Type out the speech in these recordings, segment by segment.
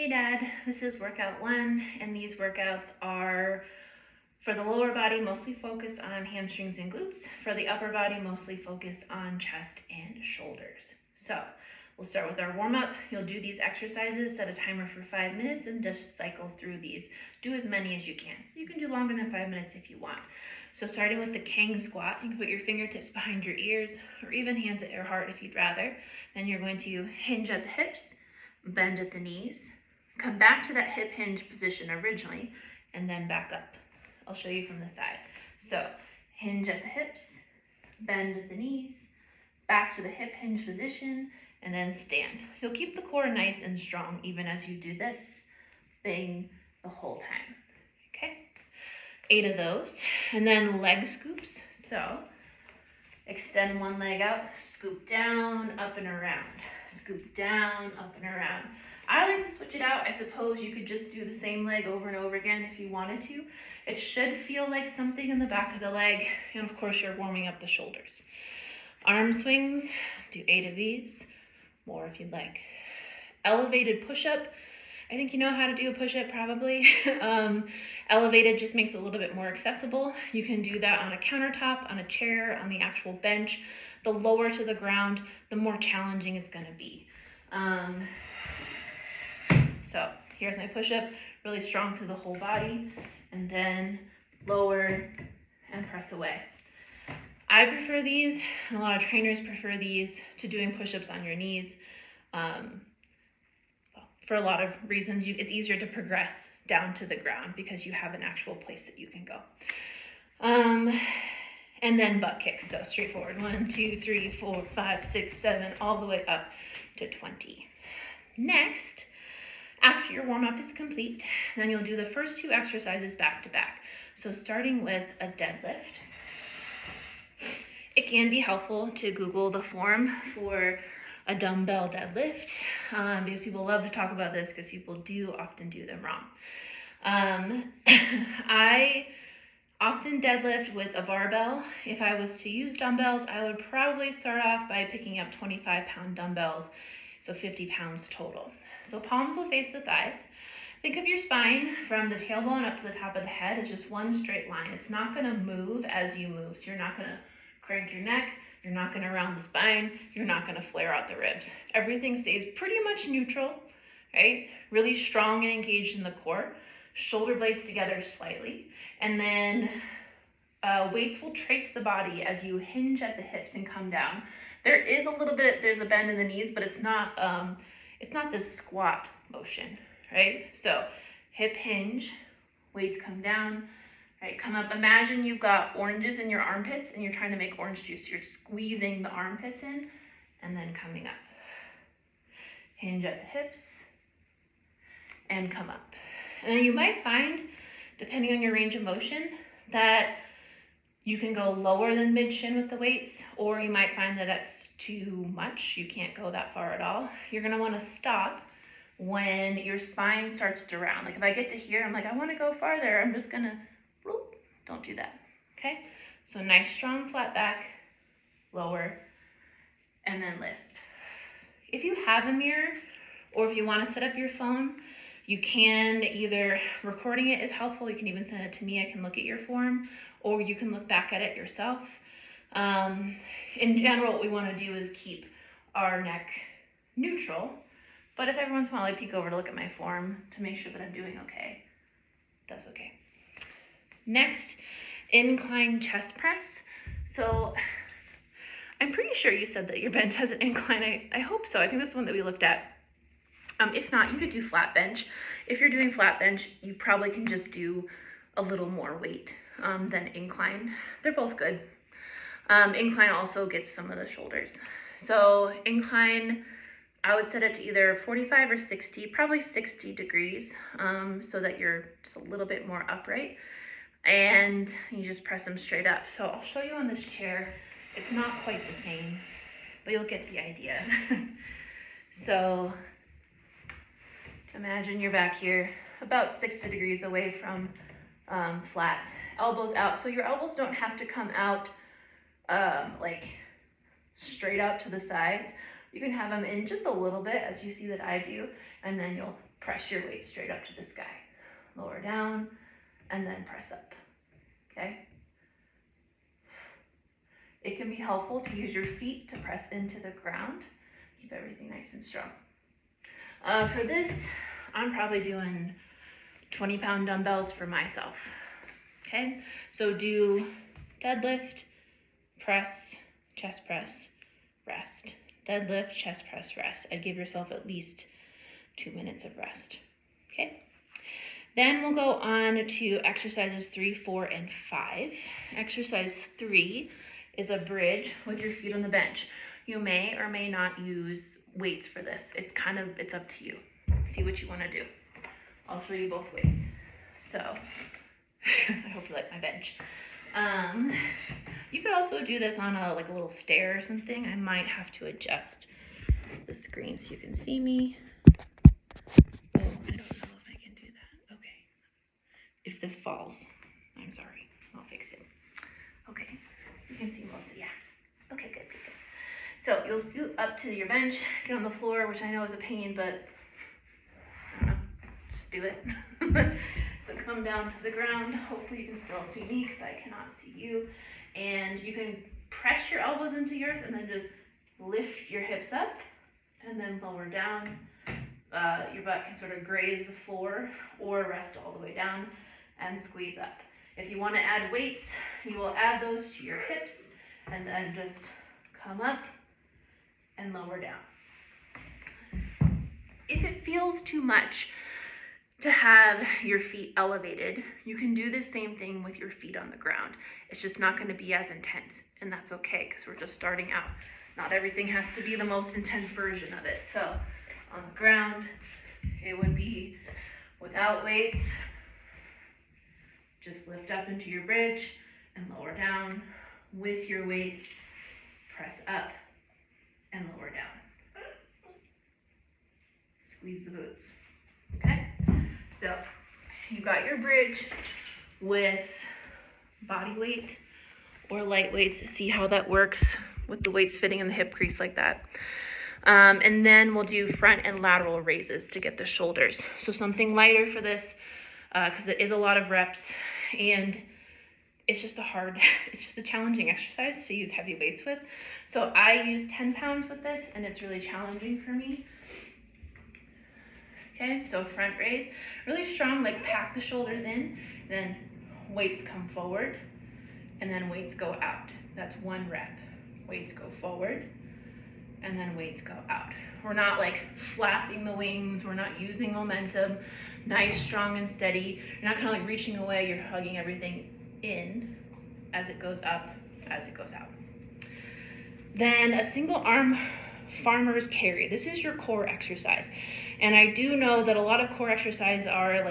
Hey Dad, this is workout 1, and these workouts are for the lower body, mostly focused on hamstrings and glutes. For the upper body, mostly focused on chest and shoulders. So we'll start with our warm-up. You'll do these exercises, set a timer for 5 minutes, and just cycle through these. Do as many as you can. You can do longer than 5 minutes if you want. So starting with the Kang squat, you can put your fingertips behind your ears, or even hands at your heart if you'd rather. Then you're going to hinge at the hips, bend at the knees, come back to that hip hinge position originally, and then back up. I'll show you from the side. So hinge at the hips, bend at the knees, back to the hip hinge position, and then stand. You'll keep the core nice and strong even as you do this thing the whole time. Okay? 8 of those. And then leg scoops. So extend one leg out, scoop down, up and around. Scoop down, up and around. I like to switch it out. I suppose you could just do the same leg over and over again if you wanted to. It should feel like something in the back of the leg, and of course you're warming up the shoulders. Arm swings, do 8 of these, more if you'd like. Elevated push-up, I think you know how to do a push-up probably. Elevated just makes it a little bit more accessible. You can do that on a countertop, on a chair, on the actual bench. The lower to the ground, the more challenging it's gonna be. So here's my push-up, really strong through the whole body, and then lower and press away. I prefer these, and a lot of trainers prefer these, to doing push-ups on your knees. For a lot of reasons, it's easier to progress down to the ground because you have an actual place that you can go. And then butt kicks, so straightforward. 1, 2, 3, 4, 5, 6, 7, all the way up to 20. Next, after your warm-up is complete, then you'll do the first 2 exercises back to back. So starting with a deadlift. It can be helpful to Google the form for a dumbbell deadlift because people love to talk about this because people do often do them wrong. I often deadlift with a barbell. If I was to use dumbbells, I would probably start off by picking up 25-pound dumbbells, so 50 pounds total. So palms will face the thighs. Think of your spine from the tailbone up to the top of the head as just one straight line. It's not going to move as you move. So you're not going to crank your neck. You're not going to round the spine. You're not going to flare out the ribs. Everything stays pretty much neutral, right? Really strong and engaged in the core. Shoulder blades together slightly. And then weights will trace the body as you hinge at the hips and come down. There's a bend in the knees, but it's not this squat motion, right? So hip hinge, weights come down, right? Come up. Imagine you've got oranges in your armpits and you're trying to make orange juice. You're squeezing the armpits in and then coming up. Hinge at the hips and come up. And then you might find, depending on your range of motion, that you can go lower than mid-shin with the weights, or you might find that that's too much. You can't go that far at all. You're gonna wanna stop when your spine starts to round. Like if I get to here, I'm like, I wanna go farther. I'm just gonna, whoop, don't do that, okay? So nice, strong, flat back, lower, and then lift. If you have a mirror, or if you wanna set up your phone, you can either, recording it is helpful, you can even send it to me, I can look at your form, or you can look back at it yourself. In general, what we want to do is keep our neck neutral, but if every once in a while I peek over to look at my form to make sure that I'm doing okay, that's okay. Next, incline chest press. So I'm pretty sure you said that your bench has an incline. I hope so. I think this is one that we looked at. If not, you could do flat bench. If you're doing flat bench, you probably can just do a little more weight than incline. They're both good. Incline also gets some of the shoulders. So incline, I would set it to either 45 or 60, probably 60 degrees, so that you're just a little bit more upright. And you just press them straight up. So I'll show you on this chair. It's not quite the same, but you'll get the idea. So imagine you're back here about 60 degrees away from flat, elbows out. So your elbows don't have to come out like straight out to the sides, You can have them in just a little bit, as you see that I do, and then you'll press your weight straight up to the sky. Lower down, and then press up, okay? It can be helpful to use your feet to press into the ground. Keep everything nice and strong. For this, I'm probably doing 20-pound dumbbells for myself, okay? So do deadlift, press, chest press, rest. Deadlift, chest press, rest. I'd give yourself at least 2 minutes of rest, okay? Then we'll go on to exercises 3, 4, and 5. Exercise 3 is a bridge with your feet on the bench. You may or may not use weights for this. It's up to you. See what you want to do. I'll show you both ways. So, I hope you like my bench. You could also do this on a little stair or something. I might have to adjust the screen so you can see me. Oh, I don't know if I can do that. Okay. If this falls, I'm sorry. I'll fix it. Okay. You can see most of it. Yeah. Okay, good. So you'll scoot up to your bench, get on the floor, which I know is a pain, but I don't know, just do it. So come down to the ground. Hopefully you can still see me because I cannot see you. And you can press your elbows into the earth and then just lift your hips up and then lower down. Your butt can sort of graze the floor or rest all the way down and squeeze up. If you want to add weights, you will add those to your hips and then just come up and lower down. If it feels too much to have your feet elevated, you can do the same thing with your feet on the ground. It's just not going to be as intense, and that's okay because we're just starting out. Not everything has to be the most intense version of it. So on the ground, it would be without weights. Just lift up into your bridge and lower down. With your weights, press up and lower down. Squeeze the glutes, okay? So you got your bridge with body weight or light weights. See how that works with the weights fitting in the hip crease like that. And then we'll do front and lateral raises to get the shoulders. So something lighter for this because it is a lot of reps and it's just a challenging exercise to use heavy weights with. So I use 10 pounds with this and it's really challenging for me. Okay, so front raise, really strong, pack the shoulders in, then weights come forward, and then weights go out. That's 1 rep. Weights go forward, and then weights go out. We're not flapping the wings, we're not using momentum. Nice, strong, and steady. You're not kind of reaching away, you're hugging everything in as it goes up, as it goes out. Then a single arm farmer's carry. This is your core exercise. And I do know that a lot of core exercises are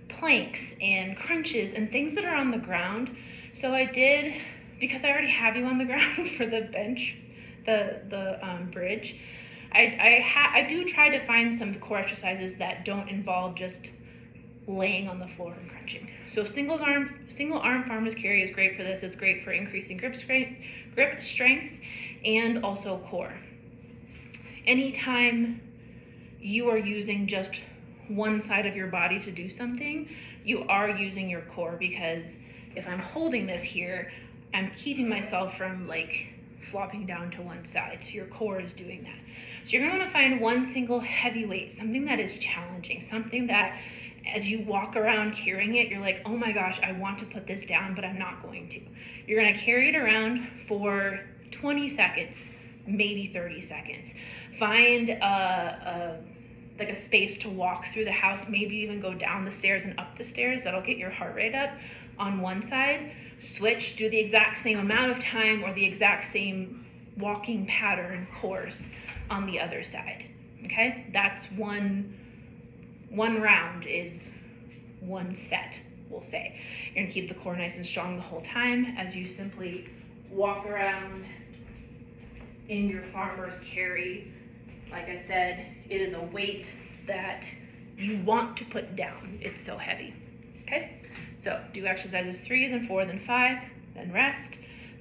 planks and crunches and things that are on the ground. So I did, because I already have you on the ground for the bench, the bridge, I do try to find some core exercises that don't involve just laying on the floor and crunching. So single arm farmer's carry is great for this. It's great for increasing grip strength and also core. Anytime you are using just one side of your body to do something, you are using your core, because if I'm holding this here, I'm keeping myself from flopping down to one side. So your core is doing that. So you're gonna wanna find one single heavy weight, something that is challenging, something that as you walk around carrying it, you're like, oh my gosh, I want to put this down, but I'm not going to. You're gonna carry it around for 20 seconds, maybe 30 seconds. Find a space to walk through the house, maybe even go down the stairs and up the stairs. That'll get your heart rate up on one side. Switch, do the exact same amount of time or the exact same walking pattern course on the other side, okay? That's one round is one set, we'll say. You're gonna keep the core nice and strong the whole time as you simply walk around in your farmer's carry. Like I said, it is a weight that you want to put down. It's so heavy, okay? So do exercises 3, then 4, then 5, then rest.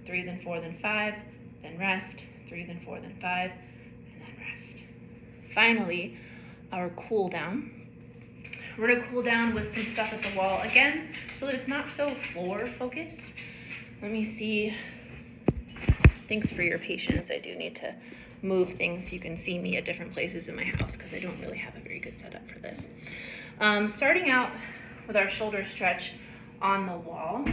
3, then 4, then 5, then rest. 3, then 4, then 5, and then rest. Finally, our cool down. We're gonna cool down with some stuff at the wall again, so that it's not so floor focused. Let me see. Thanks for your patience. I do need to move things so you can see me at different places in my house because I don't really have a very good setup for this. Starting out with our shoulder stretch on the wall.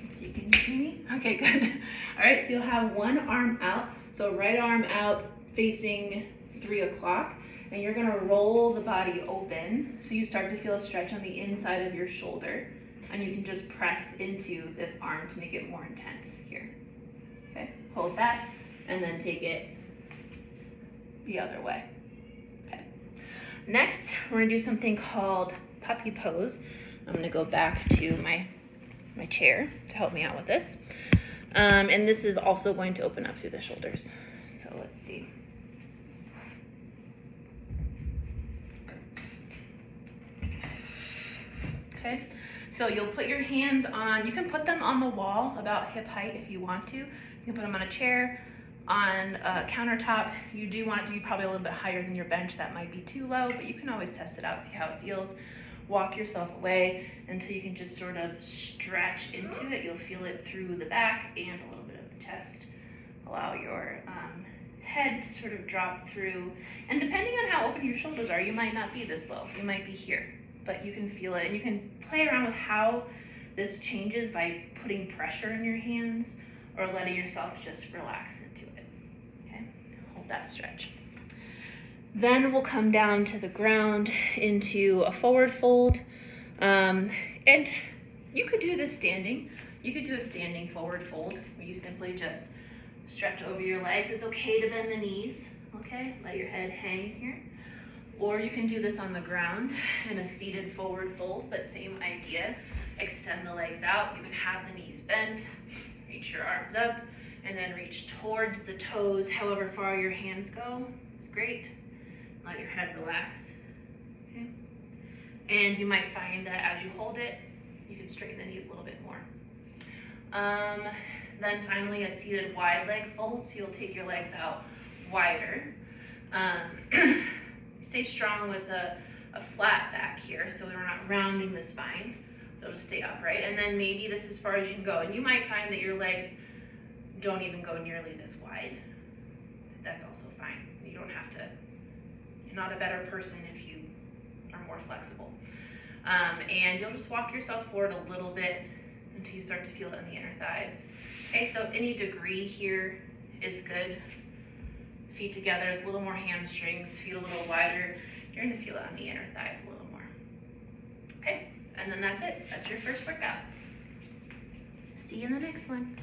Let's see, can you see me? Okay, good. All right, so you'll have one arm out. So right arm out facing 3 o'clock, and you're gonna roll the body open so you start to feel a stretch on the inside of your shoulder, and you can just press into this arm to make it more intense here. Okay, hold that, and then take it the other way. Okay. Next, we're gonna do something called puppy pose. I'm gonna go back to my chair to help me out with this. And this is also going to open up through the shoulders. So let's see. Okay, so you'll put your hands on, you can put them on the wall about hip height if you want to. You can put them on a chair, on a countertop. You do want it to be probably a little bit higher than your bench. That might be too low, but you can always test it out, see how it feels. Walk yourself away until you can just sort of stretch into it. You'll feel it through the back and a little bit of the chest. Allow your head to sort of drop through. And depending on how open your shoulders are, you might not be this low. You might be here, but you can feel it. And you can play around with how this changes by putting pressure in your hands or letting yourself just relax into it. Okay, hold that stretch. Then we'll come down to the ground into a forward fold. And you could do this standing. You could do a standing forward fold where you simply just stretch over your legs. It's okay to bend the knees, okay? Let your head hang here. Or you can do this on the ground in a seated forward fold, but same idea. Extend the legs out. You can have the knees bent, reach your arms up, and then reach towards the toes. However far your hands go is great. Let your head relax, okay? And you might find that as you hold it, you can straighten the knees a little bit more. Then finally a seated wide leg fold, so you'll take your legs out wider. Stay strong with a flat back here, so we're not rounding the spine. They'll just stay upright. And then maybe this is as far as you can go. And you might find that your legs don't even go nearly this wide. That's also fine. You don't have to. Not a better person if you are more flexible. And you'll just walk yourself forward a little bit until you start to feel it in the inner thighs. Okay, so any degree here is good. Feet together is a little more hamstrings, feet a little wider. You're gonna feel it on the inner thighs a little more. Okay, and then that's it. That's your first workout. See you in the next one.